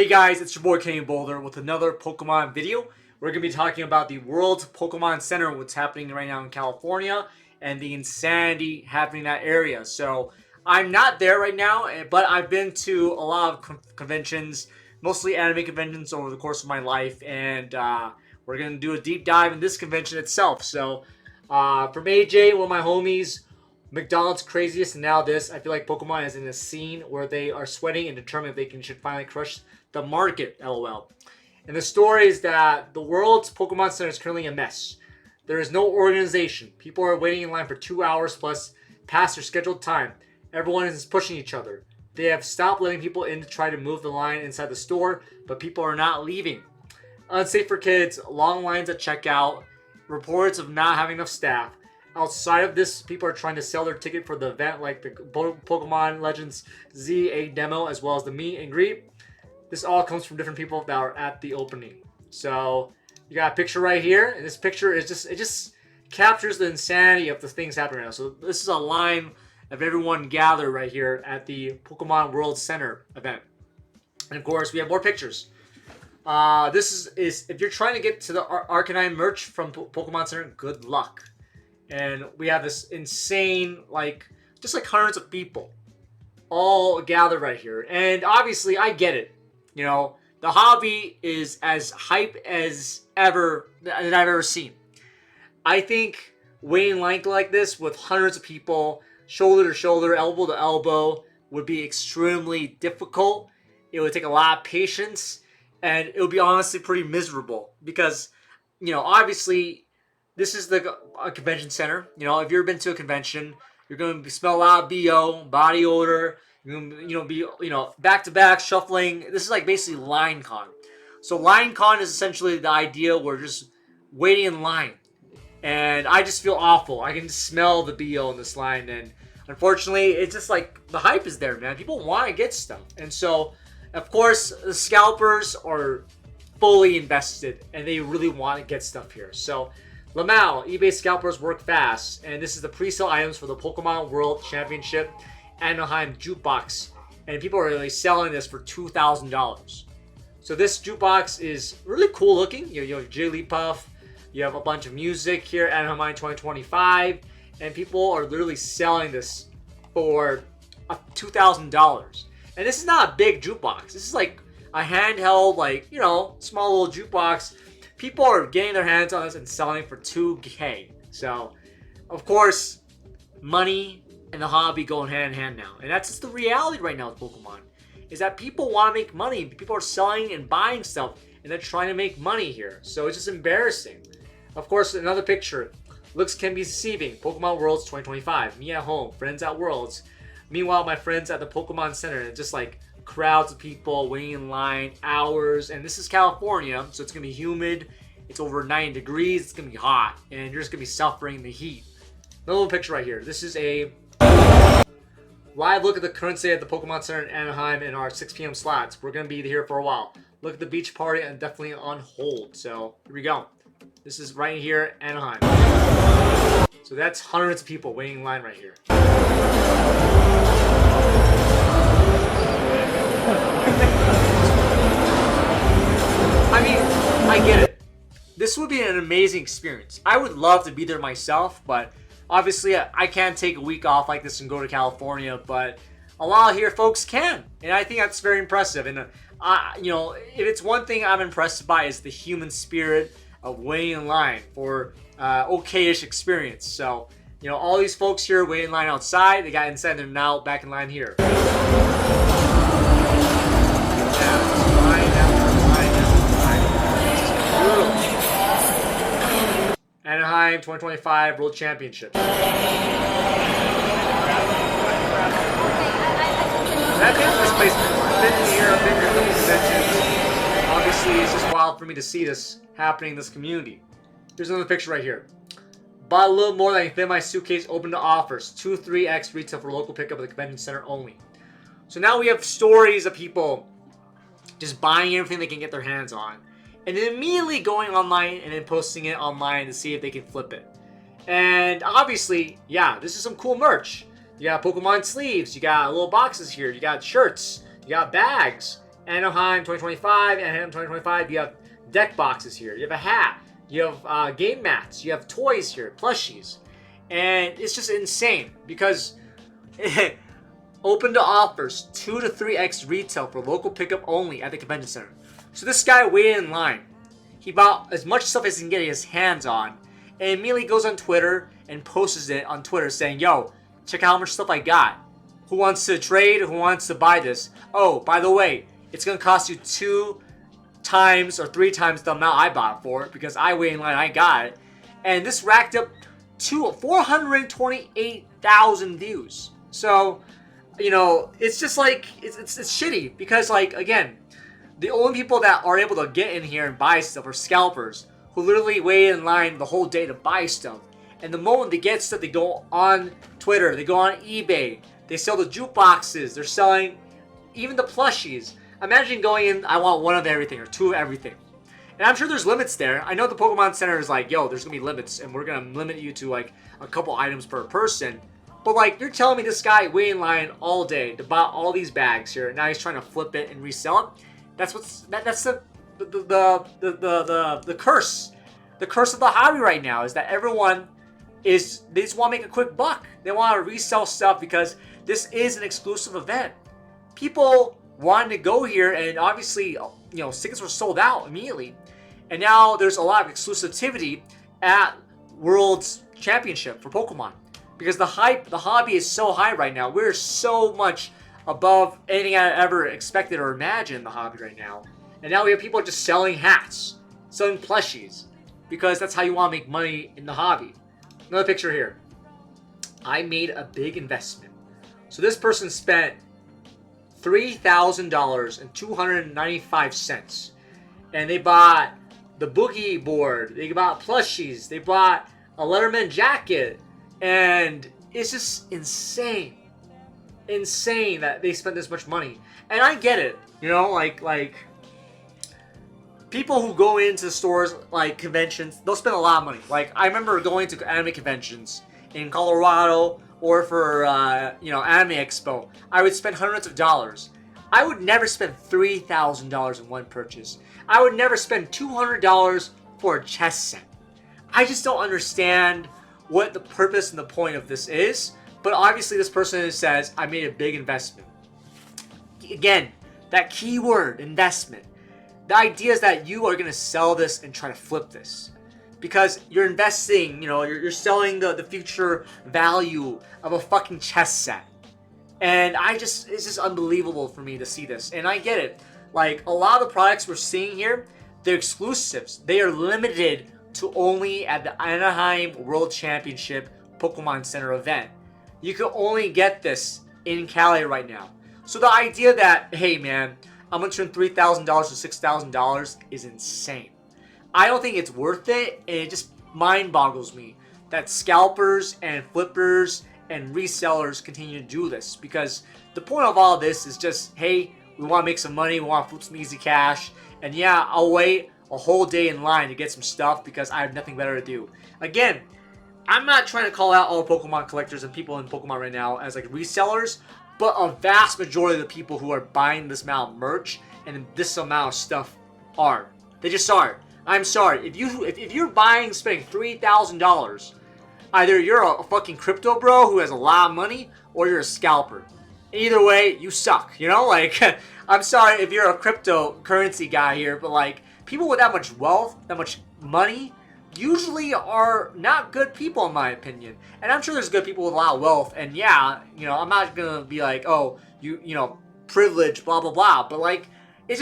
Hey guys, it's your boy Kenny Boulder with another Pokemon video. We're going to be talking about the World Pokemon Center, what's happening right now in California, and the insanity happening in that area. So, I'm not there right now, but I've been to a lot of conventions, mostly anime conventions over the course of my life, and we're going to do a deep dive in this convention itself. So, from AJ, one of my homies, McDonald's craziest, and now this, I feel like Pokemon is in a scene where they are sweating and determined if they should finally crush the market, lol. And the story is that the world's Pokemon Center is currently a mess. There is no organization. People are waiting in line for 2 hours plus past their scheduled time. Everyone is pushing each other. They have stopped letting people in to try to move the line inside the store, but people are not leaving. Unsafe for kids, long lines at checkout, reports of not having enough staff. Outside of this, people are trying to sell their ticket for the event, like the Pokemon Legends ZA demo, as well as the meet and greet. This all comes from different people that are at the opening. So you got a picture right here, and this picture is just captures the insanity of the things happening right now. So this is a line of everyone gathered right here at the Pokemon World Center event. And of course, we have more pictures. This is if you're trying to get to the Arcanine merch from Pokemon Center, good luck. And we have this insane, just hundreds of people all gathered right here. And obviously, I get it. You know, the hobby is as hype as ever that I've ever seen. I think waiting line like this with hundreds of people, shoulder to shoulder, elbow to elbow, would be extremely difficult. It would take a lot of patience, and it would be honestly pretty miserable because, obviously, this is a convention center. If you've ever been to a convention, you're going to smell a lot of BO, body odor. You're going to be back to back shuffling. This is like basically line con. So line con is essentially the idea where we're just waiting in line, and I just feel awful. I can smell the BO in this line, and unfortunately, it's just like the hype is there, man. People want to get stuff, and so of course the scalpers are fully invested, and they really want to get stuff here. So Lamau, eBay scalpers work fast, and this is the pre-sale items for the Pokemon World Championship Anaheim jukebox, and people are really selling this for $2,000. So this jukebox is really cool looking. You have Jigglypuff, you have a bunch of music here at Anaheim 2025, and people are literally selling this for $2,000. And this is not a big jukebox. This is like a handheld, small little jukebox. People are getting their hands on this and selling for $2K. So, of course, money and the hobby go hand in hand now. And that's just the reality right now with Pokemon. Is that people want to make money. People are selling and buying stuff. And they're trying to make money here. So it's just embarrassing. Of course, another picture. Looks can be deceiving. Pokemon Worlds 2025. Me at home. Friends at Worlds. Meanwhile, my friends at the Pokemon Center. And just crowds of people waiting in line, hours, and this is California, so it's gonna be humid. It's over 90 degrees. It's gonna be hot, and you're just gonna be suffering the heat. Another little picture right here. This is a live look at the current state at the Pokemon Center in Anaheim in our 6 p.m. slots. We're gonna be here for a while. Look at the beach party and definitely on hold. So here we go. This is right here, Anaheim. So that's hundreds of people waiting in line right here. I mean, I get it. This would be an amazing experience. I would love to be there myself, but obviously I can't take a week off like this and go to California, but a lot of here folks can. And I think that's very impressive. And, if it's one thing I'm impressed by is the human spirit of waiting in line for okay-ish experience. So, all these folks here waiting in line outside, they got inside, they're now back in line here. Anaheim 2025 World Championship. That's this place. I've been here, I've been here a couple conventions. Obviously, it's just wild for me to see this happening in this community. Here's another picture right here. Bought a little more than I can fit in my suitcase, open to offers. 2-3x retail for local pickup at the convention center only. So now we have stories of people just buying everything they can get their hands on, and then immediately going online and then posting it online to see if they can flip it. And obviously, yeah, this is some cool merch. You got Pokemon sleeves, you got little boxes here, you got shirts, you got bags, Anaheim 2025, Anaheim 2025. You have deck boxes here. You have a hat. You have game mats. You have toys here, plushies. And it's just insane because open to offers 2 to 3x retail for local pickup only at the convention center. So this guy waited in line. He bought as much stuff as he can get his hands on and immediately goes on Twitter and posts it on Twitter saying, yo, check out how much stuff I got. Who wants to trade? Who wants to buy this? Oh, by the way, it's going to cost you 2 times or 3 times the amount I bought for it because I waited in line and I got it. And this racked up 428,000 views. So, you know, it's just like, it's shitty because, like, again, the only people that are able to get in here and buy stuff are scalpers who literally wait in line the whole day to buy stuff. And the moment they get stuff, they go on Twitter, they go on eBay, they sell the jukeboxes, they're selling even the plushies. Imagine going in, I want 1 of everything or 2 of everything. And I'm sure there's limits there. I know the Pokemon Center is like, yo, there's going to be limits and we're going to limit you to like a couple items per person. But like, you're telling me this guy waited in line all day to buy all these bags here. Now he's trying to flip it and resell it. That's the curse. The curse of the hobby right now is that everyone they just want to make a quick buck. They want to resell stuff because this is an exclusive event. People wanted to go here, and obviously, you know, tickets were sold out immediately. And now there's a lot of exclusivity at World's Championship for Pokemon because the hobby is so high right now. We're so much above anything I ever expected or imagined in the hobby right now. And now we have people just selling hats, selling plushies, because that's how you want to make money in the hobby. Another picture here. I made a big investment. So this person spent $3,000.295, and they bought the boogie board, they bought plushies, they bought a Letterman jacket, and it's just insane that they spent this much money. And I get it, you know, like people who go into stores like conventions, they'll spend a lot of money. Like I remember going to anime conventions in Colorado or for you know, Anime Expo. I would spend hundreds of dollars. I would never spend $3,000 in one purchase. I would never spend $200 for a chess set. I just don't understand what the purpose and the point of this is. But obviously this person says, I made a big investment. Again, that keyword, investment. The idea is that you are going to sell this and try to flip this. Because you're investing, you know, you're selling the future value of a fucking chess set. And it's just unbelievable for me to see this. And I get it. Like, a lot of the products we're seeing here, they're exclusives. They are limited to only at the Anaheim World Championship Pokemon Center event. You can only get this in Cali right now. So the idea that, hey man, I'm going to turn $3,000 to $6,000 is insane. I don't think it's worth it, and it just mind boggles me that scalpers and flippers and resellers continue to do this, because the point of all of this is just, hey, we want to make some money, we want to flip some easy cash, and yeah, I'll wait a whole day in line to get some stuff because I have nothing better to do. Again, I'm not trying to call out all Pokemon collectors and people in Pokemon right now as like resellers, but a vast majority of the people who are buying this amount of merch and this amount of stuff are. They just are. I'm sorry. If you're buying, spending $3,000, either you're a fucking crypto bro who has a lot of money, or you're a scalper. Either way, you suck. You know, like, I'm sorry if you're a cryptocurrency guy here, but like, people with that much wealth, that much money, usually are not good people in my opinion. And I'm sure there's good people with a lot of wealth, and yeah, you know, I'm not gonna be like, oh, you know, privilege, blah blah blah, but like, it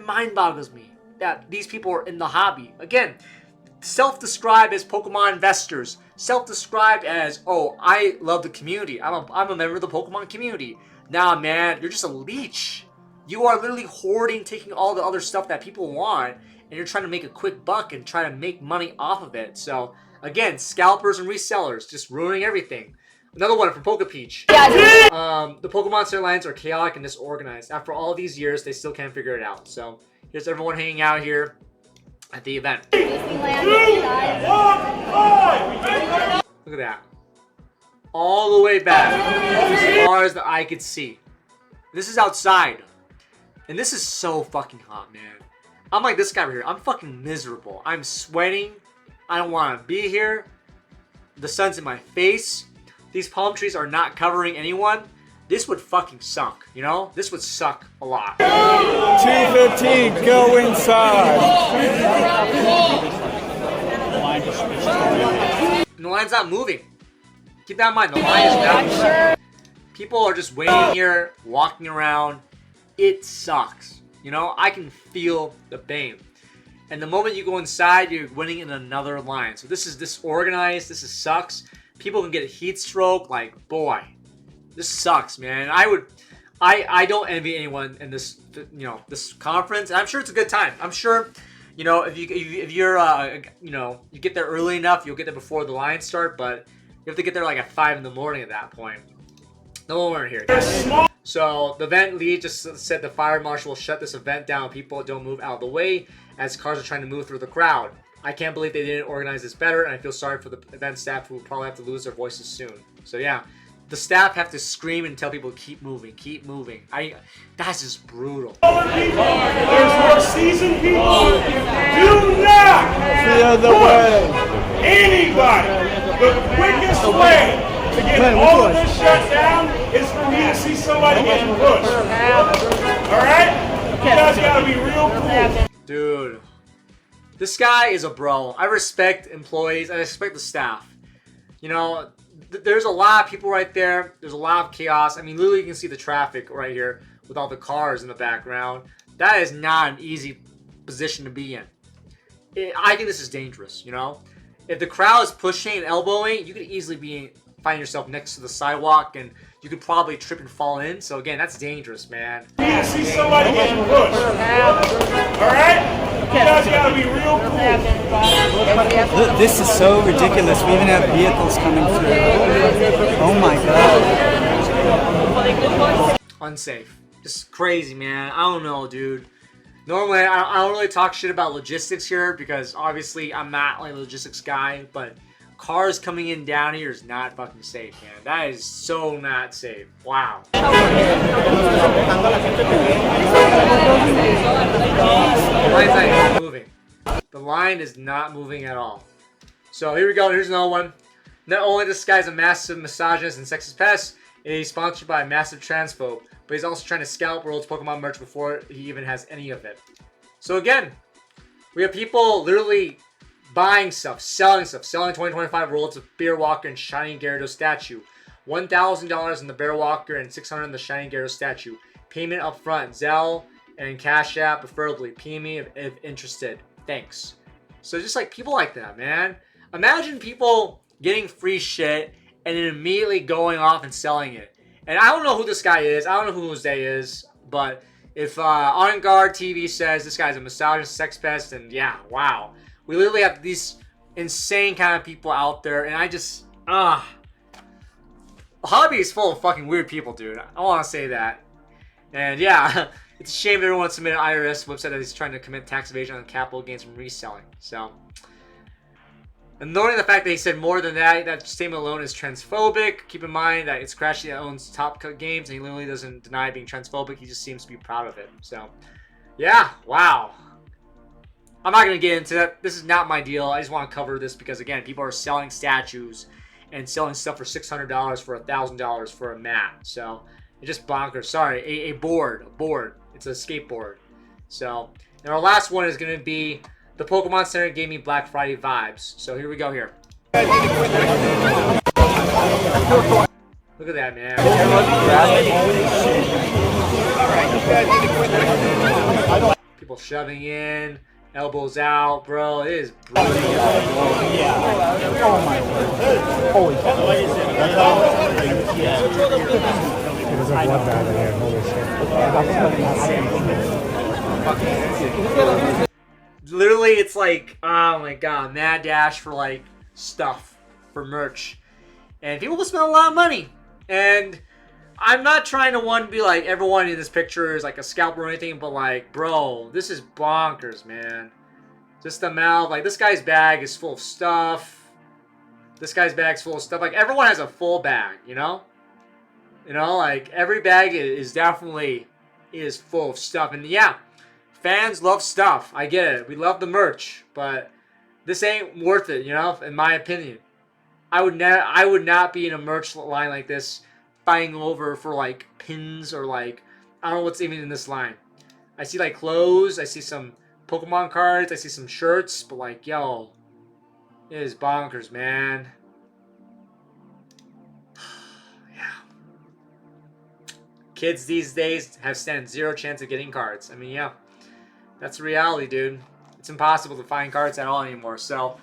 mind boggles me that these people are in the hobby. Again, self-described as Pokemon investors, self-described as, oh, I love the community, I'm a member of the Pokemon community. Nah man, you're just a leech. You are literally hoarding, taking all the other stuff that people want, and you're trying to make a quick buck and try to make money off of it. So again, scalpers and resellers just ruining everything. Another one from Pokepeach. The Pokemon Center lines are chaotic and disorganized. After all these years, they still can't figure it out. So here's everyone hanging out here at the event. Look at that. All the way back, as far as the eye could see. This is outside. And this is so fucking hot, man. I'm like this guy right here. I'm fucking miserable. I'm sweating. I don't want to be here. The sun's in my face. These palm trees are not covering anyone. This would fucking suck, you know? This would suck a lot. 2:15, go inside. And the line's not moving. Keep that in mind. The line is not moving. People are just waiting here, walking around. It sucks. You know, I can feel the pain. And the moment you go inside, you're winning in another line. So this is disorganized. This sucks. People can get a heat stroke. Like, boy, this sucks, man. I don't envy anyone in this, you know, this conference. And I'm sure it's a good time. I'm sure, you know, if you're, you know, you get there early enough, you'll get there before the lines start. But you have to get there like at 5 in the morning at that point. No one here. So the event lead just said the fire marshal will shut this event down. People don't move out of the way as cars are trying to move through the crowd. I can't believe they didn't organize this better, and I feel sorry for the event staff who will probably have to lose their voices soon. So yeah, the staff have to scream and tell people to keep moving, keep moving. That's just brutal. There's more seasoned people. Do not Clear the way. anybody. The quickest way to get all of this shut down is for me to see somebody getting pushed. Alright? You guys gotta be real cool. Dude, this guy is a bro. I respect employees. I respect the staff. You know, there's a lot of people right there. There's a lot of chaos. I mean, literally you can see the traffic right here with all the cars in the background. That is not an easy position to be in. I think this is dangerous, you know? If the crowd is pushing and elbowing, you could easily find yourself next to the sidewalk and you could probably trip and fall in. So again, that's dangerous, man. You see somebody getting pushed. Alright? You guys gotta be real cool. Look, this is so ridiculous. We even have vehicles coming through. Oh my god. Unsafe. Just crazy, man. I don't know, dude. Normally, I don't really talk shit about logistics here because obviously I'm not like a logistics guy, but cars coming in down here is not fucking safe, man. That is so not safe. Wow. The line's not even moving. The line is not moving at all. So here we go. Here's another one. Not only this guy's a massive misogynist and sexist pest, he's sponsored by a massive transphobe, but he's also trying to scalp World's Pokemon merch before he even has any of it. So again, we have people literally buying stuff, selling 2025 Worlds of Beer Walker and Shiny Gyarados statue. $1,000 in the Bear Walker and $600 in the Shiny Gyarados statue. Payment up front, Zelle and Cash App preferably. PM me if interested. Thanks. So just like people like that, man. Imagine people getting free shit and then immediately going off and selling it. And I don't know who this guy is. I don't know who Jose is. But if On Guard TV says this guy's a misogynist, sex pest, then yeah, wow. We literally have these insane kind of people out there, and I just, hobby is full of fucking weird people, dude. I want to say that. And yeah, it's a shame everyone submitted an IRS website that he's trying to commit tax evasion on capital gains from reselling. So, and noting the fact that he said more than that, that statement alone is transphobic. Keep in mind that it's Crashy that owns Top Cut Games, and he literally doesn't deny being transphobic. He just seems to be proud of it. So, yeah, wow. I'm not going to get into that. This is not my deal. I just want to cover this because, again, people are selling statues and selling stuff for $600 for $1,000 for a mat. So, it's just bonkers. Sorry, a board. It's a skateboard. So, and our last one is going to be the Pokemon Center gave me Black Friday vibes. So, here we go here. Look at that, man. People shoving in. Elbows out, bro. It is brutal. Yeah. Oh my word. Holy cow. There's a bloodbath in here. Holy shit. Literally, it's like, oh my god, mad dash for like stuff, for merch. And people will spend a lot of money. And I'm not trying to be like everyone in this picture is like a scalper or anything, but like, bro, this is bonkers, man. Just the amount, like this guy's bag is full of stuff. This guy's bag's full of stuff. Like everyone has a full bag, you know? You know, like every bag is definitely is full of stuff. And yeah, fans love stuff. I get it. We love the merch, but this ain't worth it, you know, in my opinion. I would not be in a merch line like this fighting over for like pins or like, I don't know what's even in this line. I see like clothes, I see some Pokemon cards, I see some shirts, but like, yo, it is bonkers, man. Yeah. Kids these days stand zero chance of getting cards. I mean, yeah, that's the reality, dude. It's impossible to find cards at all anymore. So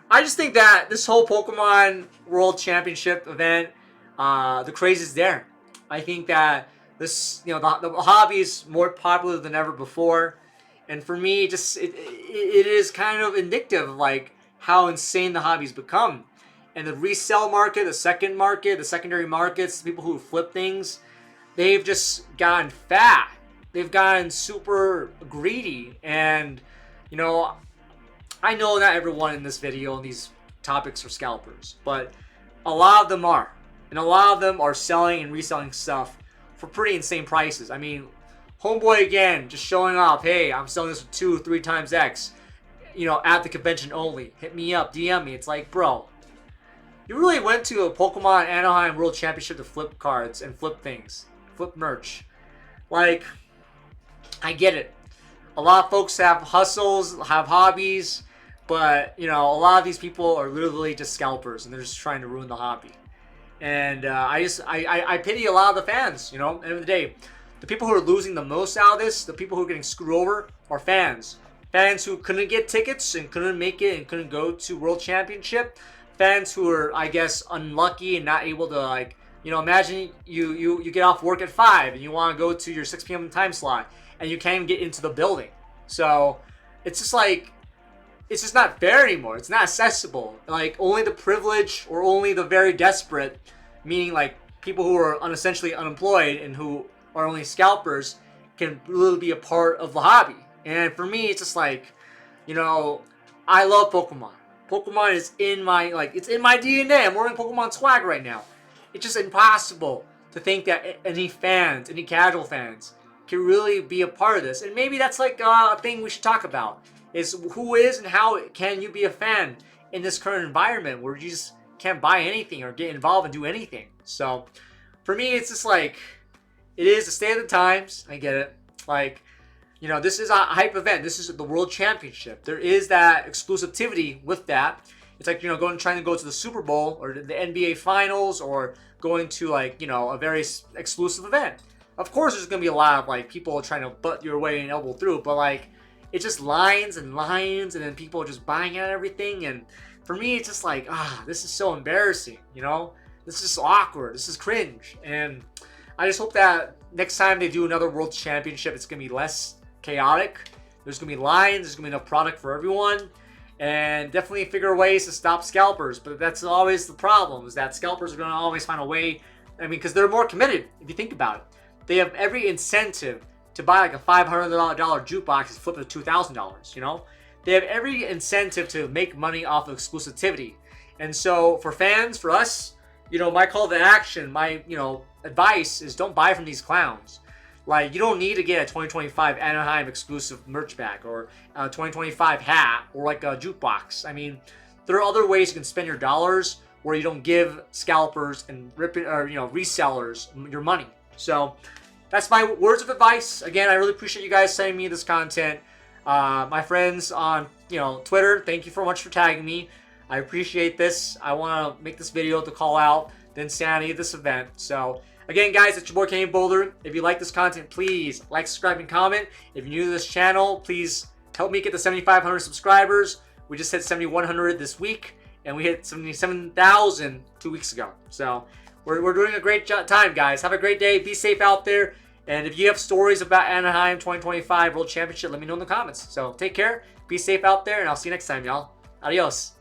I just think that this whole Pokemon World Championship event, the craze is there. I think that this, you know, the hobby is more popular than ever before, and for me, it is kind of indicative of like how insane the hobby's become. And the resale market, the secondary markets, people who flip things, they've just gotten fat. They've gotten super greedy, and you know, I know not everyone in this video and these topics are scalpers, but a lot of them are. And a lot of them are selling and reselling stuff for pretty insane prices. I mean, homeboy again, just showing off, hey, I'm selling this for 2 or 3 times X, you know, at the convention only. Hit me up, DM me. It's like, bro, you really went to a Pokemon Anaheim World Championship to flip cards and flip things, flip merch. Like, I get it. A lot of folks have hustles, have hobbies, but, you know, a lot of these people are literally just scalpers, and they're just trying to ruin the hobby. And I pity a lot of the fans, you know, at the end of the day. The people who are losing the most out of this, the people who are getting screwed over, are fans. Fans who couldn't get tickets and couldn't make it and couldn't go to World Championship. Fans who are, I guess, unlucky and not able to, like, you know, imagine you get off work at 5 and you want to go to your 6 p.m. time slot and you can't even get into the building. So it's just like, it's just not fair anymore. It's not accessible. Like, only the privileged or only the very desperate, meaning like people who are essentially unemployed and who are only scalpers, can really be a part of the hobby. And for me, it's just like, you know, I love Pokemon. Pokemon is in my, like, it's in my DNA. I'm wearing Pokemon swag right now. It's just impossible to think that any fans, any casual fans, can really be a part of this. And maybe that's like a thing we should talk about, is who is and how can you be a fan in this current environment where you just can't buy anything or get involved and do anything. So for me, it's just like, it is the state of the times. I get it. Like, you know, this is a hype event. This is the World Championship. There is that exclusivity with that. It's like, you know, trying to go to the Super Bowl or the NBA Finals, or going to, like, you know, a very exclusive event. Of course, there's going to be a lot of, like, people trying to butt your way and elbow through, but, like, it's just lines and lines, and then people just buying at everything. And for me, it's just like, this is so embarrassing, you know? This is so awkward. This is cringe. And I just hope that next time they do another World Championship, it's going to be less chaotic. There's going to be lines. There's going to be enough product for everyone. And definitely figure ways to stop scalpers. But that's always the problem, is that scalpers are going to always find a way. I mean, because they're more committed, if you think about it. They have every incentive to buy like a $500 jukebox and flip it to $2,000, you know? They have every incentive to make money off of exclusivity. And so for fans, for us, you know, my call to action, my, you know, advice is don't buy from these clowns. Like, you don't need to get a 2025 Anaheim exclusive merch bag or a 2025 hat or like a jukebox. I mean, there are other ways you can spend your dollars where you don't give scalpers and resellers your money. So that's my words of advice. Again, I really appreciate you guys sending me this content. My friends on, you know, Twitter, thank you so much for tagging me. I appreciate this. I want to make this video to call out the insanity of this event. So again, guys, it's your boy Kenny Boulder. If you like this content, please like, subscribe, and comment. If you're new to this channel, please help me get to 7,500 subscribers. We just hit 7,100 this week, and we hit 77,000 2 weeks ago. So we're doing a great time, guys. Have a great day. Be safe out there. And if you have stories about Anaheim 2025 World Championship, let me know in the comments. So take care. Be safe out there, and I'll see you next time, y'all. Adios.